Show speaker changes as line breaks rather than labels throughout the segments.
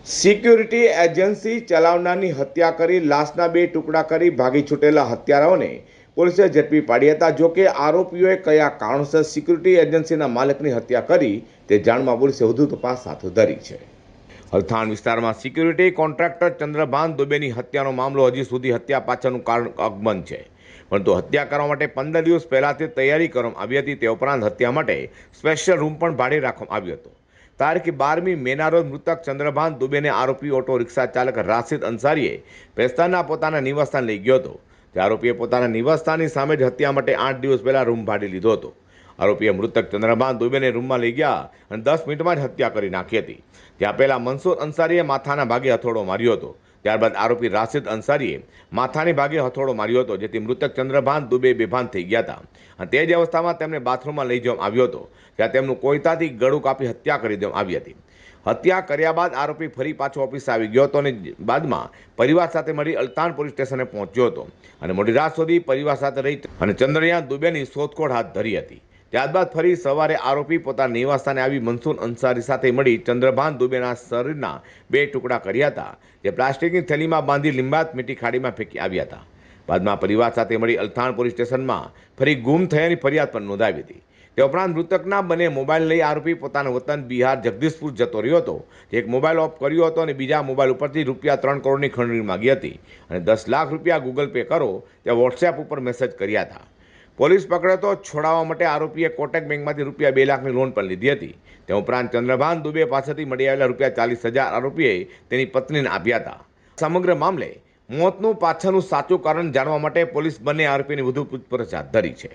Security agency ચલાવનારની હત્યા કરી લાશના બે ટુકડા કરી ભાગી છૂટેલા હત્યારાઓને પોલીસે ઝડપી પાડ્યા હતા. જોકે આરોપીઓએ કયા કારણોસર સિક્યુરિટી એજન્સીના માલિકની હત્યા કરી તે જાણવા પોલીસે વધુ તપાસ હાથ ધરી છે. હલથાણ વિસ્તારમાં સિક્યુરિટી કોન્ટ્રાક્ટર ચંદ્રભાન દુબેની હત્યાનો મામલો હજી સુધી હત્યા પાછળનું કારણ અકબંધ છે. પરંતુ હત્યા કરવા માટે 15 દિવસ પહેલાથી તૈયારી કરવામાં આવી હતી. તે ઉપરાંત હત્યા માટે સ્પેશિયલ રૂમ પણ ભાડે રાખવામાં આવ્યો હતો. તારીખ 12મી મેના રોજ મૃતક ચંદ્રભાન દુબેને આરોપી ઓટો રિક્ષા ચાલક રાશિદ અંસારીએ ભેસ્તાનના પોતાના નિવાસસ્થાન લઈ ગયો હતો. તે આરોપીએ પોતાના નિવાસસ્થાનની સામે જ હત્યા માટે 8 દિવસ પહેલા રૂમ ભાડે લીધો હતો. આરોપીએ મૃતક ચંદ્રભાન દુબેને રૂમમાં લઈ ગયા અને 10 મિનિટમાં જ હત્યા કરી નાખી હતી. ત્યાં પહેલા મનસુર અંસારીએ માથાના ભાગે હથોડો માર્યો હતો. ત્યારબાદ આરોપી રાશિદ અંસારીએ માથાની ભાગે હથોડો માર્યો હતો, જેથી મૃતક ચંદ્રભાન દુબે બેભાન થઈ ગયા હતા. અને તે જ અવસ્થામાં તેમને બાથરૂમમાં લઈ જવામાં આવ્યો હતો, ત્યાં તેમનું કોયતાથી ગળું કાપી હત્યા કરી દેવામાં આવી હતી. હત્યા કર્યા બાદ આરોપી ફરી પાછો ઓફિસ આવી ગયો હતો અને બાદમાં પરિવાર સાથે મળી અલતાન પોલીસ સ્ટેશને પહોંચ્યો હતો અને મોડી રાત સુધી પરિવાર સાથે રહી અને ચંદ્રયાન દુબેની શોધખોળ હાથ ધરી હતી. ત્યારબાદ ફરી સવારે આરોપી પોતાના નિવાસસ્થાને આવી મનસુર અંસારી સાથે મળી ચંદ્રભાન દુબેના શરીરના બે ટુકડા કર્યા હતા, જે પ્લાસ્ટિકની થેલીમાં બાંધી લિંબાયત મીઠી ખાડીમાં ફેંકી આવ્યા હતા. બાદમાં પરિવાર સાથે મળી અલથાણ પોલીસ સ્ટેશનમાં ફરી ગુમ થયાની ફરિયાદ પણ નોંધાવી હતી. તે ઉપરાંત મૃતકના બંને મોબાઈલ લઈ આરોપી પોતાના વતન બિહાર જગદીશપુર જતો રહ્યો હતો. એક મોબાઈલ ઓફ કર્યો હતો અને બીજા મોબાઈલ ઉપરથી ₹3 કરોડની ખંડણી માગી હતી અને 10 લાખ રૂપિયા ગૂગલ પે કરો તે વોટ્સએપ ઉપર મેસેજ કર્યા હતા. પોલીસ પકડે તો છોડાવવા માટે આરોપીએ કોટક બેંકમાંથી ₹2 લાખની લોન પણ લીધી હતી. તે ઉપરાંત ચંદ્રભાન દુબે પાસેથી મળી આવેલા ₹40,000 આરોપીએ તેની પત્નીને આપ્યા હતા. સમગ્ર મામલે મોતનું પાછળનું સાચું કારણ જાણવા માટે પોલીસ બંને આરોપીની વધુ પૂછપરછ હાથ ધરી છે.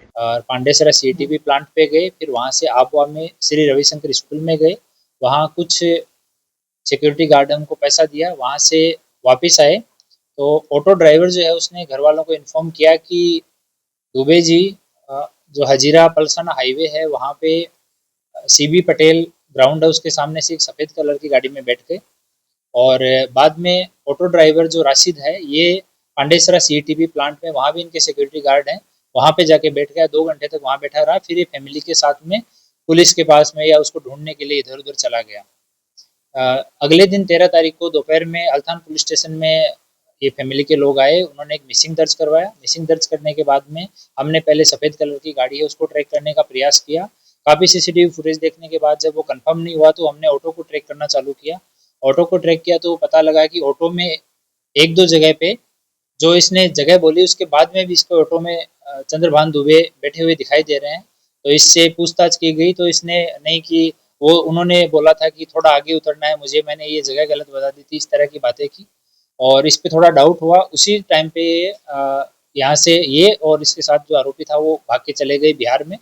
पांडेसरा सीटीबी प्लांट पे गए, फिर वहाँ से आपवा में श्री रविशंकर स्कूल में गए, वहाँ कुछ सिक्योरिटी गार्ड हमको पैसा दिया, वहाँ से वापस आए तो ऑटो ड्राइवर जो है उसने घर वालों को इन्फॉर्म किया कि दुबे जी जो हजीरा पलसाना हाईवे है वहाँ पे सीबी पटेल ग्राउंड है उसके सामने से एक सफ़ेद कलर की गाड़ी में बैठ गए और बाद में ऑटो ड्राइवर जो राशिद है ये पांडेसरा सीटीबी प्लांट में वहाँ भी इनके सिक्योरिटी गार्ड हैं, वहाँ पे जाके बैठ गया। 2 घंटे तक वहाँ बैठा रहा, फिर ये फैमिली के साथ में पुलिस के पास में या उसको ढूंढने के लिए इधर उधर चला गया। अगले दिन 13 तारीख को दोपहर में अल्थान पुलिस स्टेशन में ये फैमिली के लोग आए, उन्होंने एक मिसिंग दर्ज करवाया। मिसिंग दर्ज करने के बाद में हमने पहले सफ़ेद कलर की गाड़ी है उसको ट्रैक करने का प्रयास किया। काफ़ी सीसीटीवी फुटेज देखने के बाद जब वो कंफर्म नहीं हुआ तो हमने ऑटो को ट्रैक करना चालू किया। ऑटो को ट्रैक किया तो पता लगा कि ऑटो में 1-2 जगह पे जो इसने जगह बोली उसके बाद में भी इसको ऑटो में चंद्रभान दुबे बैठे हुए दिखाई दे रहे हैं। तो इससे पूछताछ की गई तो इसने नहीं कि वो उन्होंने बोला था कि थोड़ा आगे उतरना है मुझे, मैंने ये जगह गलत बता दी थी, इस तरह की बातें की और इस पे थोड़ा डाउट हुआ। उसी टाइम पे यहाँ से ये और इसके साथ जो आरोपी था वो भाग के चले गए बिहार में।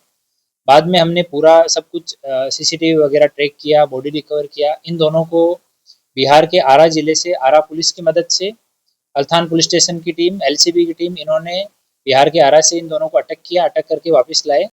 बाद में हमने पूरा सब कुछ सीसीटीवी वगैरह ट्रैक किया, बॉडी रिकवर किया। इन दोनों को बिहार के आरा जिले से आरा पुलिस की मदद से अल्थान पुलिस स्टेशन की टीम, एलसीबी की टीम, इन्होंने बिहार के आरा से इन दोनों को अटक किया। अटक करके वापस लाए